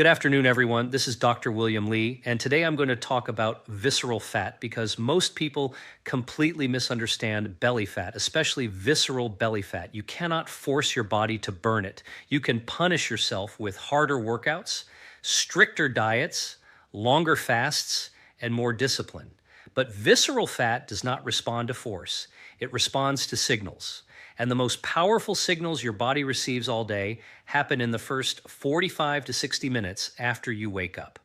Good afternoon, everyone. This is Dr. William Lee, and today I'm going to talk about visceral fat because most people completely misunderstand belly fat, especially visceral belly fat. You cannot force your body to burn it. You can punish yourself with harder workouts, stricter diets, longer fasts, and more discipline. But visceral fat does not respond to force. It responds to signals. And the most powerful signals your body receives all day happen in the first 45 to 60 minutes after you wake up.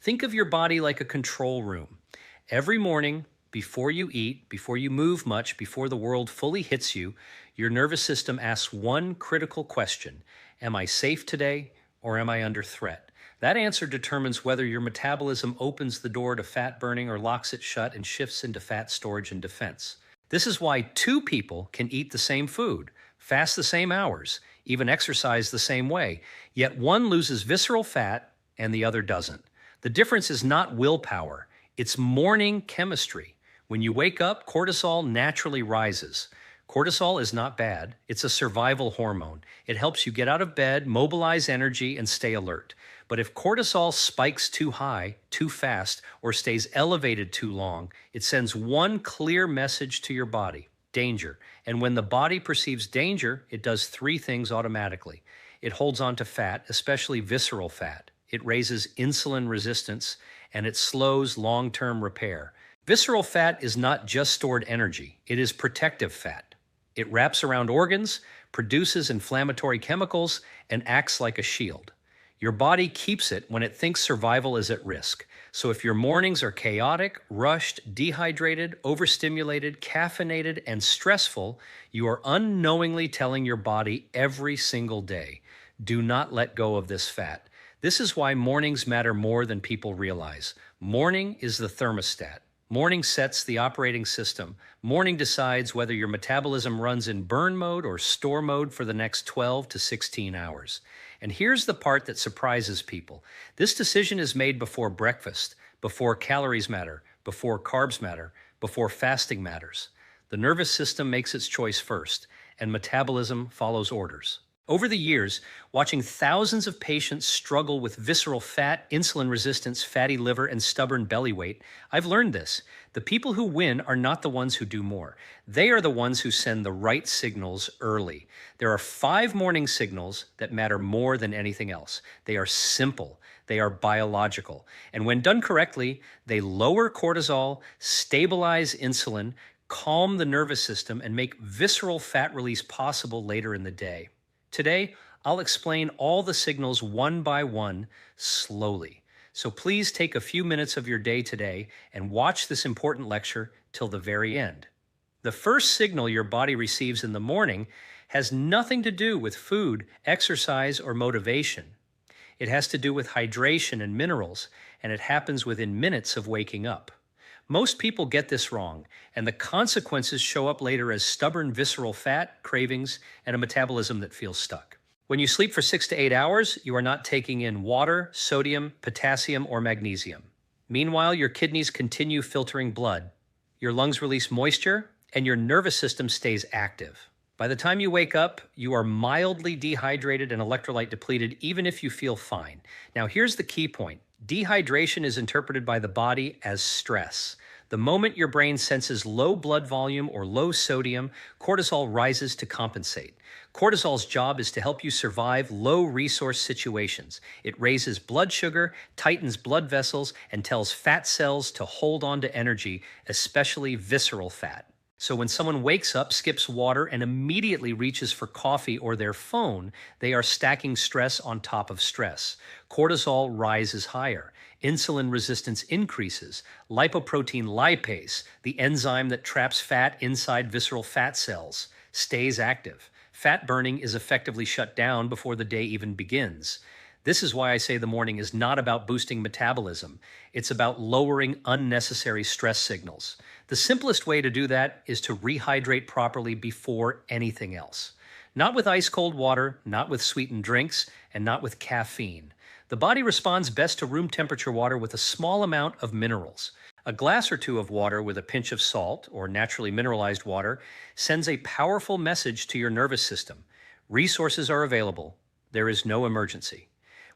Think of your body like a control room. Every morning, before you eat, before you move much, before the world fully hits you, your nervous system asks one critical question: am I safe today, or am I under threat? That answer determines whether your metabolism opens the door to fat burning or locks it shut and shifts into fat storage and defense. This is why two people can eat the same food, fast the same hours, even exercise the same way, yet one loses visceral fat and the other doesn't. The difference is not willpower, it's morning chemistry. When you wake up, cortisol naturally rises. Cortisol is not bad, it's a survival hormone. It helps you get out of bed, mobilize energy, and stay alert. But if cortisol spikes too high, too fast, or stays elevated too long, it sends one clear message to your body: danger. And when the body perceives danger, it does three things automatically. It holds on to fat, especially visceral fat. It raises insulin resistance, and it slows long-term repair. Visceral fat is not just stored energy, it is protective fat. It wraps around organs, produces inflammatory chemicals, and acts like a shield. Your body keeps it when it thinks survival is at risk. So if your mornings are chaotic, rushed, dehydrated, overstimulated, caffeinated, and stressful, you are unknowingly telling your body every single day: do not let go of this fat. This is why mornings matter more than people realize. Morning is the thermostat. Morning sets the operating system. Morning decides whether your metabolism runs in burn mode or store mode for the next 12 to 16 hours. And here's the part that surprises people. This decision is made before breakfast, before calories matter, before carbs matter, before fasting matters. The nervous system makes its choice first, and metabolism follows orders. Over the years, watching thousands of patients struggle with visceral fat, insulin resistance, fatty liver, and stubborn belly weight, I've learned this: the people who win are not the ones who do more. They are the ones who send the right signals early. There are 5 morning signals that matter more than anything else. They are simple. They are biological. And when done correctly, they lower cortisol, stabilize insulin, calm the nervous system, and make visceral fat release possible later in the day. Today, I'll explain all the signals one by one, slowly. So please take a few minutes of your day today and watch this important lecture till the very end. The first signal your body receives in the morning has nothing to do with food, exercise, or motivation. It has to do with hydration and minerals, and it happens within minutes of waking up. Most people get this wrong, and the consequences show up later as stubborn visceral fat, cravings, and a metabolism that feels stuck. When you sleep for 6 to 8 hours, you are not taking in water, sodium, potassium, or magnesium. Meanwhile, your kidneys continue filtering blood, your lungs release moisture, and your nervous system stays active. By the time you wake up, you are mildly dehydrated and electrolyte depleted, even if you feel fine. Now, here's the key point. Dehydration is interpreted by the body as stress. The moment your brain senses low blood volume or low sodium, cortisol rises to compensate. Cortisol's job is to help you survive low-resource situations. It raises blood sugar, tightens blood vessels, and tells fat cells to hold on to energy, especially visceral fat. So when someone wakes up, skips water, and immediately reaches for coffee or their phone, they are stacking stress on top of stress. Cortisol rises higher. Insulin resistance increases. Lipoprotein lipase, the enzyme that traps fat inside visceral fat cells, stays active. Fat burning is effectively shut down before the day even begins. This is why I say the morning is not about boosting metabolism. It's about lowering unnecessary stress signals. The simplest way to do that is to rehydrate properly before anything else. Not with ice-cold water, not with sweetened drinks, and not with caffeine. The body responds best to room temperature water with a small amount of minerals. A glass or two of water with a pinch of salt, or naturally mineralized water, sends a powerful message to your nervous system. Resources are available. There is no emergency.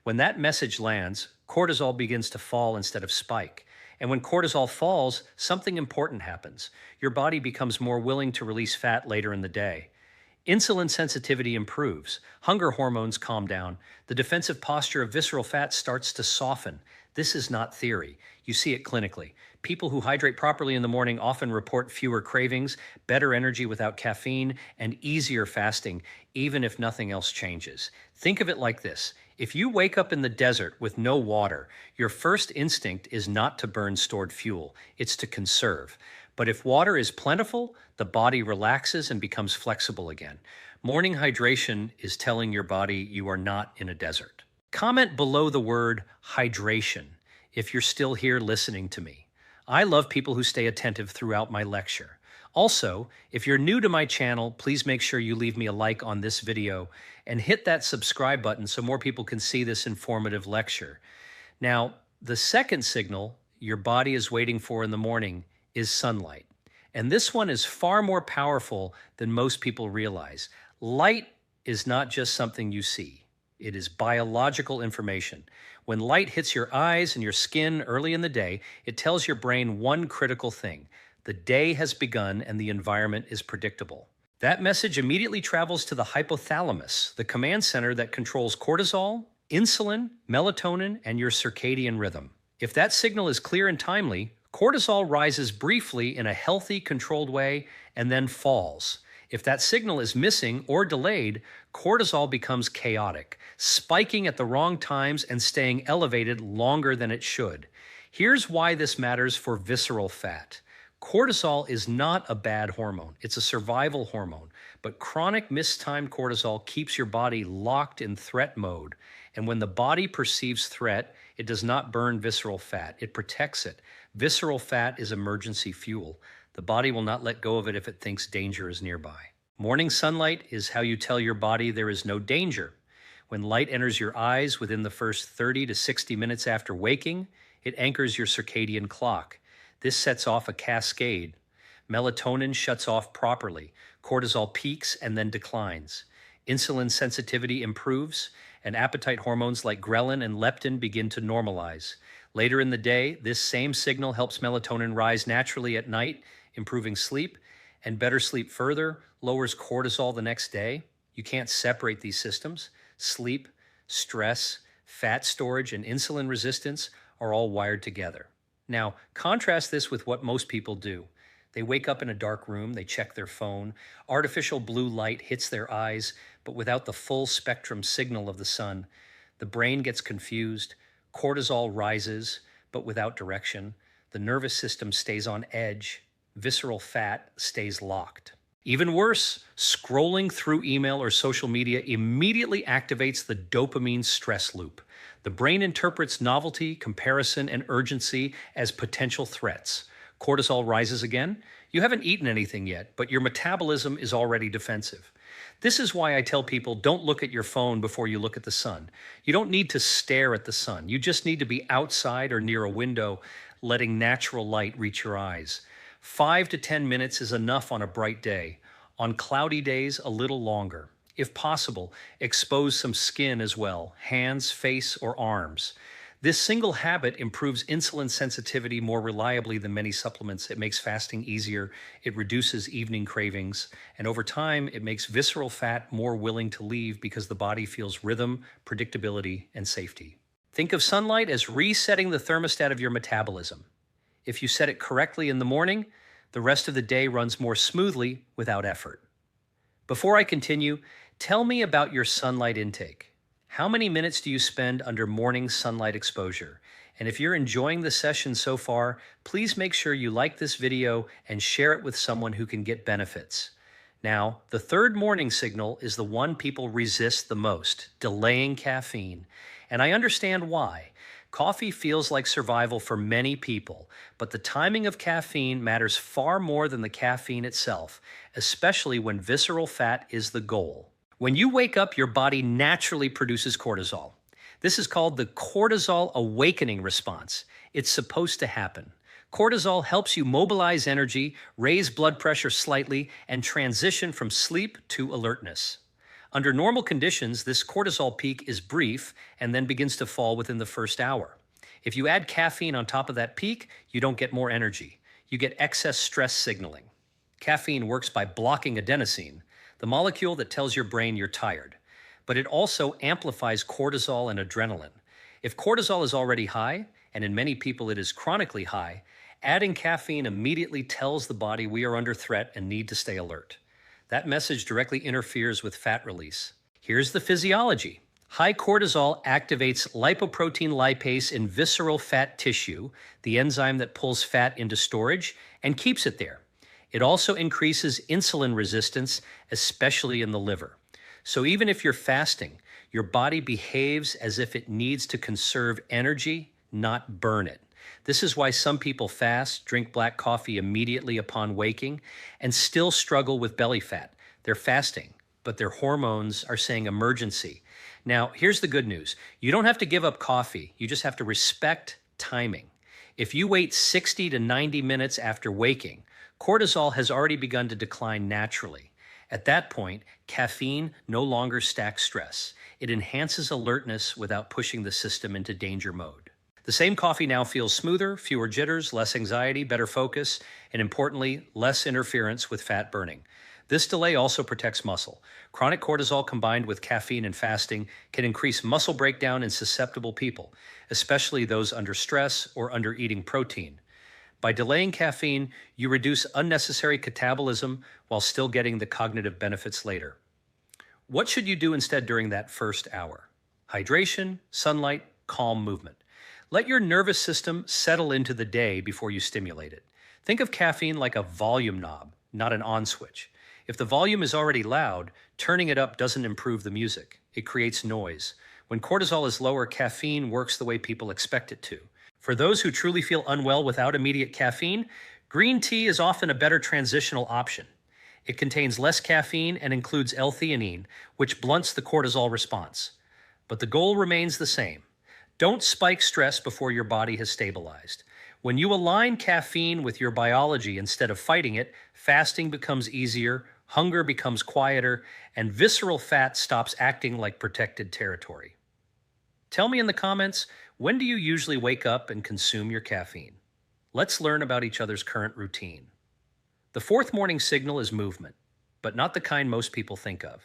When that message lands, cortisol begins to fall instead of spike. And when cortisol falls, something important happens. Your body becomes more willing to release fat later in the day. Insulin sensitivity improves. Hunger hormones calm down. The defensive posture of visceral fat starts to soften. This is not theory. You see it clinically. People who hydrate properly in the morning often report fewer cravings, better energy without caffeine, and easier fasting, even if nothing else changes. Think of it like this. If you wake up in the desert with no water, your first instinct is not to burn stored fuel. It's to conserve. But if water is plentiful, the body relaxes and becomes flexible again. Morning hydration is telling your body you are not in a desert. Comment below the word hydration if you're still here listening to me. I love people who stay attentive throughout my lecture. Also, if you're new to my channel, please make sure you leave me a like on this video and hit that subscribe button so more people can see this informative lecture. Now, the second signal your body is waiting for in the morning is sunlight. And this one is far more powerful than most people realize. Light is not just something you see. It is biological information. When light hits your eyes and your skin early in the day, it tells your brain one critical thing. The day has begun and the environment is predictable. That message immediately travels to the hypothalamus, the command center that controls cortisol, insulin, melatonin, and your circadian rhythm. If that signal is clear and timely, cortisol rises briefly in a healthy, controlled way and then falls. If that signal is missing or delayed, cortisol becomes chaotic, spiking at the wrong times and staying elevated longer than it should. Here's why this matters for visceral fat. Cortisol is not a bad hormone. It's a survival hormone. But chronic mistimed cortisol keeps your body locked in threat mode. And when the body perceives threat, it does not burn visceral fat. It protects it. Visceral fat is emergency fuel. The body will not let go of it if it thinks danger is nearby. Morning sunlight is how you tell your body there is no danger. When light enters your eyes within the first 30 to 60 minutes after waking, it anchors your circadian clock. This sets off a cascade. Melatonin shuts off properly. Cortisol peaks and then declines. Insulin sensitivity improves, and appetite hormones like ghrelin and leptin begin to normalize. Later in the day, this same signal helps melatonin rise naturally at night, improving sleep, and better sleep further lowers cortisol the next day. You can't separate these systems. Sleep, stress, fat storage, and insulin resistance are all wired together. Now, contrast this with what most people do. They wake up in a dark room, they check their phone, artificial blue light hits their eyes, but without the full spectrum signal of the sun. The brain gets confused, cortisol rises, but without direction. The nervous system stays on edge, visceral fat stays locked. Even worse, scrolling through email or social media immediately activates the dopamine stress loop. The brain interprets novelty, comparison, and urgency as potential threats. Cortisol rises again. You haven't eaten anything yet, but your metabolism is already defensive. This is why I tell people don't look at your phone before you look at the sun. You don't need to stare at the sun. You just need to be outside or near a window, letting natural light reach your eyes. 5 to 10 minutes is enough on a bright day. On cloudy days, a little longer. If possible, expose some skin as well, hands, face, or arms. This single habit improves insulin sensitivity more reliably than many supplements. It makes fasting easier, it reduces evening cravings, and over time, it makes visceral fat more willing to leave because the body feels rhythm, predictability, and safety. Think of sunlight as resetting the thermostat of your metabolism. If you set it correctly in the morning, the rest of the day runs more smoothly without effort. Before I continue, tell me about your sunlight intake. How many minutes do you spend under morning sunlight exposure? And if you're enjoying the session so far, please make sure you like this video and share it with someone who can get benefits. Now, the third morning signal is the one people resist the most, delaying caffeine. And I understand why. Coffee feels like survival for many people, but the timing of caffeine matters far more than the caffeine itself, especially when visceral fat is the goal. When you wake up, your body naturally produces cortisol. This is called the cortisol awakening response. It's supposed to happen. Cortisol helps you mobilize energy, raise blood pressure slightly, and transition from sleep to alertness. Under normal conditions, this cortisol peak is brief and then begins to fall within the first hour. If you add caffeine on top of that peak, you don't get more energy. You get excess stress signaling. Caffeine works by blocking adenosine, the molecule that tells your brain you're tired. But it also amplifies cortisol and adrenaline. If cortisol is already high, and in many people it is chronically high, adding caffeine immediately tells the body we are under threat and need to stay alert. That message directly interferes with fat release. Here's the physiology. High cortisol activates lipoprotein lipase in visceral fat tissue, the enzyme that pulls fat into storage and keeps it there. It also increases insulin resistance, especially in the liver. So even if you're fasting, your body behaves as if it needs to conserve energy, not burn it. This is why some people fast, drink black coffee immediately upon waking, and still struggle with belly fat. They're fasting, but their hormones are saying emergency. Now, here's the good news. You don't have to give up coffee. You just have to respect timing. If you wait 60 to 90 minutes after waking, cortisol has already begun to decline naturally. At that point, caffeine no longer stacks stress. It enhances alertness without pushing the system into danger mode. The same coffee now feels smoother, fewer jitters, less anxiety, better focus, and importantly, less interference with fat burning. This delay also protects muscle. Chronic cortisol combined with caffeine and fasting can increase muscle breakdown in susceptible people, especially those under stress or under eating protein. By delaying caffeine, you reduce unnecessary catabolism while still getting the cognitive benefits later. What should you do instead during that first hour? Hydration, sunlight, calm movement. Let your nervous system settle into the day before you stimulate it. Think of caffeine like a volume knob, not an on switch. If the volume is already loud, turning it up doesn't improve the music. It creates noise. When cortisol is lower, caffeine works the way people expect it to. For those who truly feel unwell without immediate caffeine, green tea is often a better transitional option. It contains less caffeine and includes L-theanine, which blunts the cortisol response. But the goal remains the same. Don't spike stress before your body has stabilized. When you align caffeine with your biology instead of fighting it, fasting becomes easier, hunger becomes quieter, and visceral fat stops acting like protected territory. Tell me in the comments, when do you usually wake up and consume your caffeine? Let's learn about each other's current routine. The fourth morning signal is movement, but not the kind most people think of.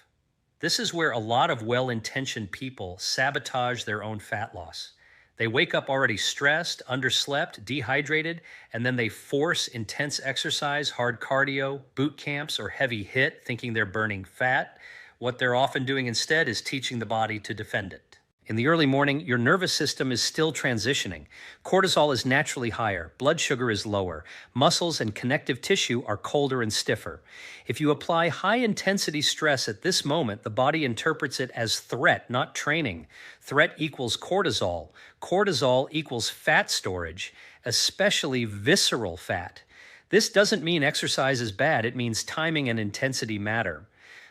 This is where a lot of well-intentioned people sabotage their own fat loss. They wake up already stressed, underslept, dehydrated, and then they force intense exercise, hard cardio, boot camps, or heavy HIIT, thinking they're burning fat. What they're often doing instead is teaching the body to defend it. In the early morning, your nervous system is still transitioning. Cortisol is naturally higher, blood sugar is lower, muscles and connective tissue are colder and stiffer. If you apply high-intensity stress at this moment, the body interprets it as threat, not training. Threat equals cortisol. Cortisol equals fat storage, especially visceral fat. This doesn't mean exercise is bad, it means timing and intensity matter.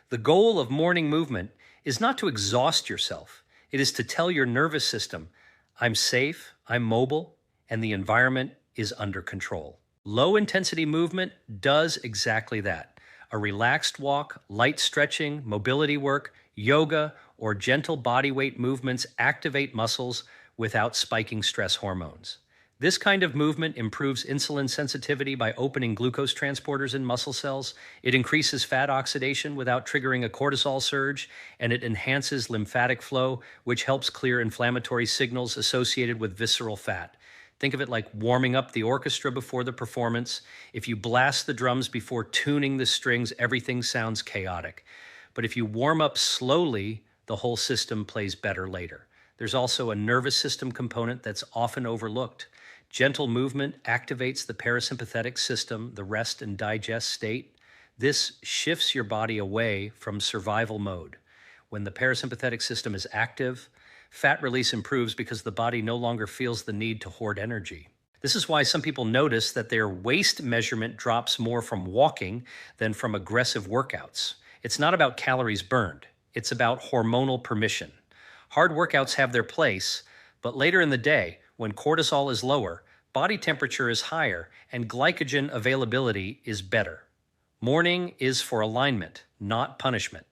The goal of morning movement is not to exhaust yourself. It is to tell your nervous system, I'm safe, I'm mobile, and the environment is under control. Low-intensity movement does exactly that. A relaxed walk, light stretching, mobility work, yoga, or gentle body weight movements activate muscles without spiking stress hormones. This kind of movement improves insulin sensitivity by opening glucose transporters in muscle cells. It increases fat oxidation without triggering a cortisol surge, and it enhances lymphatic flow, which helps clear inflammatory signals associated with visceral fat. Think of it like warming up the orchestra before the performance. If you blast the drums before tuning the strings, everything sounds chaotic. But if you warm up slowly, the whole system plays better later. There's also a nervous system component that's often overlooked. Gentle movement activates the parasympathetic system, the rest and digest state. This shifts your body away from survival mode. When the parasympathetic system is active, fat release improves because the body no longer feels the need to hoard energy. This is why some people notice that their waist measurement drops more from walking than from aggressive workouts. It's not about calories burned. It's about hormonal permission. Hard workouts have their place, but later in the day, when cortisol is lower, body temperature is higher, and glycogen availability is better. Morning is for alignment, not punishment.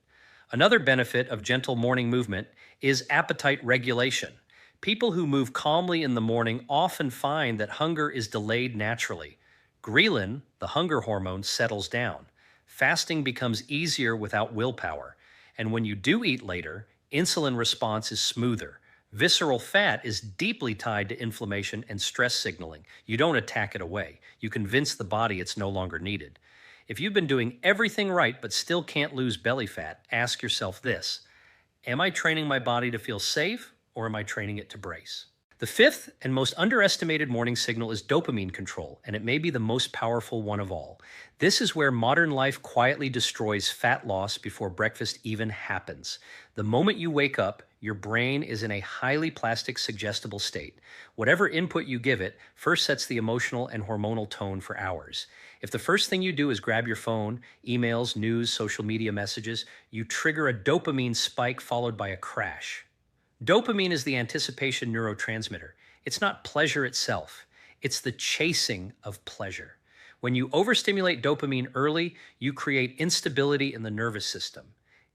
Another benefit of gentle morning movement is appetite regulation. People who move calmly in the morning often find that hunger is delayed naturally. Ghrelin, the hunger hormone, settles down. Fasting becomes easier without willpower. And when you do eat later, insulin response is smoother. Visceral fat is deeply tied to inflammation and stress signaling. You don't attack it away. You convince the body it's no longer needed. If you've been doing everything right but still can't lose belly fat, ask yourself this: am I training my body to feel safe, or am I training it to brace? The fifth and most underestimated morning signal is dopamine control, and it may be the most powerful one of all. This is where modern life quietly destroys fat loss before breakfast even happens. The moment you wake up, your brain is in a highly plastic suggestible state. Whatever input you give it first sets the emotional and hormonal tone for hours. If the first thing you do is grab your phone, emails, news, social media messages, you trigger a dopamine spike followed by a crash. Dopamine is the anticipation neurotransmitter. It's not pleasure itself. It's the chasing of pleasure. When you overstimulate dopamine early, you create instability in the nervous system.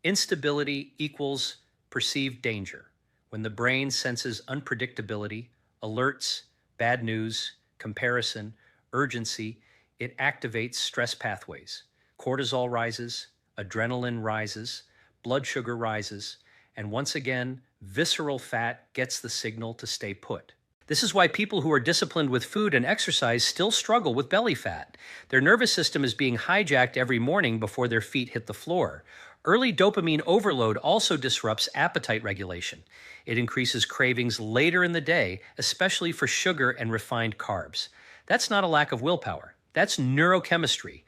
Instability equals perceived danger. When the brain senses unpredictability, alerts, bad news, comparison, urgency, it activates stress pathways. Cortisol rises, adrenaline rises, blood sugar rises, and once again, visceral fat gets the signal to stay put. This is why people who are disciplined with food and exercise still struggle with belly fat. Their nervous system is being hijacked every morning before their feet hit the floor. Early dopamine overload also disrupts appetite regulation. It increases cravings later in the day, especially for sugar and refined carbs. That's not a lack of willpower. That's neurochemistry.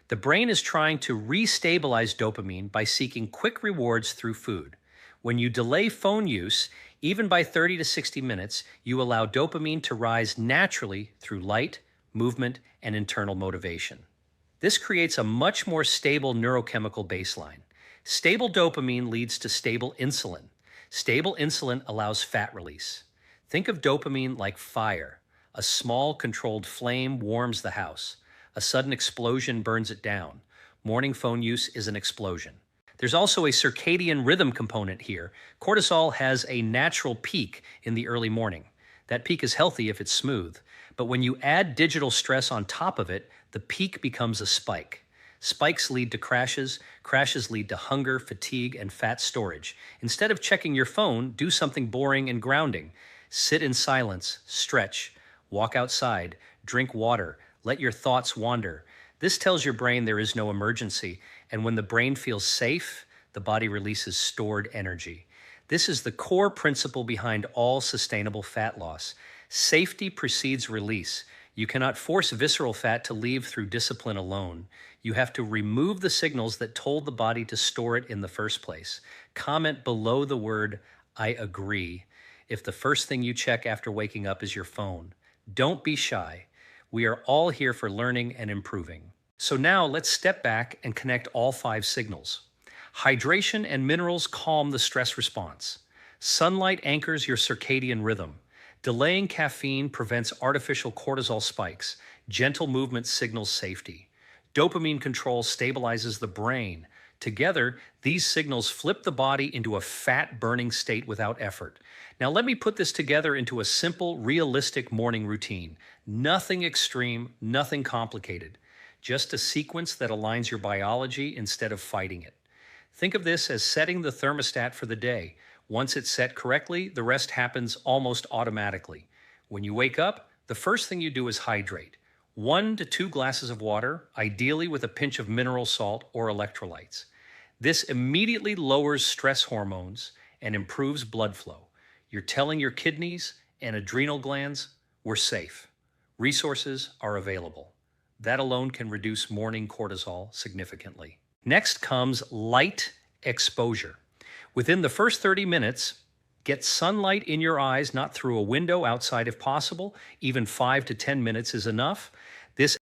The brain is trying to restabilize dopamine by seeking quick rewards through food. When you delay phone use, even by 30 to 60 minutes, you allow dopamine to rise naturally through light, movement, and internal motivation. This creates a much more stable neurochemical baseline. Stable dopamine leads to stable insulin. Stable insulin allows fat release. Think of dopamine like fire. A small, controlled flame warms the house. A sudden explosion burns it down. Morning phone use is an explosion. There's also a circadian rhythm component here. Cortisol has a natural peak in the early morning. That peak is healthy if it's smooth. But when you add digital stress on top of it, the peak becomes a spike. Spikes lead to crashes. Crashes lead to hunger, fatigue, and fat storage. Instead of checking your phone, do something boring and grounding. Sit in silence, stretch, walk outside, drink water, let your thoughts wander. This tells your brain there is no emergency, and when the brain feels safe, the body releases stored energy. This is the core principle behind all sustainable fat loss. Safety precedes release. You cannot force visceral fat to leave through discipline alone. You have to remove the signals that told the body to store it in the first place. Comment below the word "I agree" if the first thing you check after waking up is your phone. Don't be shy. We are all here for learning and improving. So now let's step back and connect all 5 signals. Hydration and minerals calm the stress response. Sunlight anchors your circadian rhythm. Delaying caffeine prevents artificial cortisol spikes. Gentle movement signals safety. Dopamine control stabilizes the brain. Together, these signals flip the body into a fat-burning state without effort. Now let me put this together into a simple, realistic morning routine. Nothing extreme, nothing complicated. Just a sequence that aligns your biology instead of fighting it. Think of this as setting the thermostat for the day. Once it's set correctly, the rest happens almost automatically. When you wake up, the first thing you do is hydrate. 1 to 2 glasses of water, ideally with a pinch of mineral salt or electrolytes. This immediately lowers stress hormones and improves blood flow. You're telling your kidneys and adrenal glands, we're safe. Resources are available. That alone can reduce morning cortisol significantly. Next comes light exposure. Within the first 30 minutes, get sunlight in your eyes, not through a window, outside if possible. Even 5 to 10 minutes is enough. This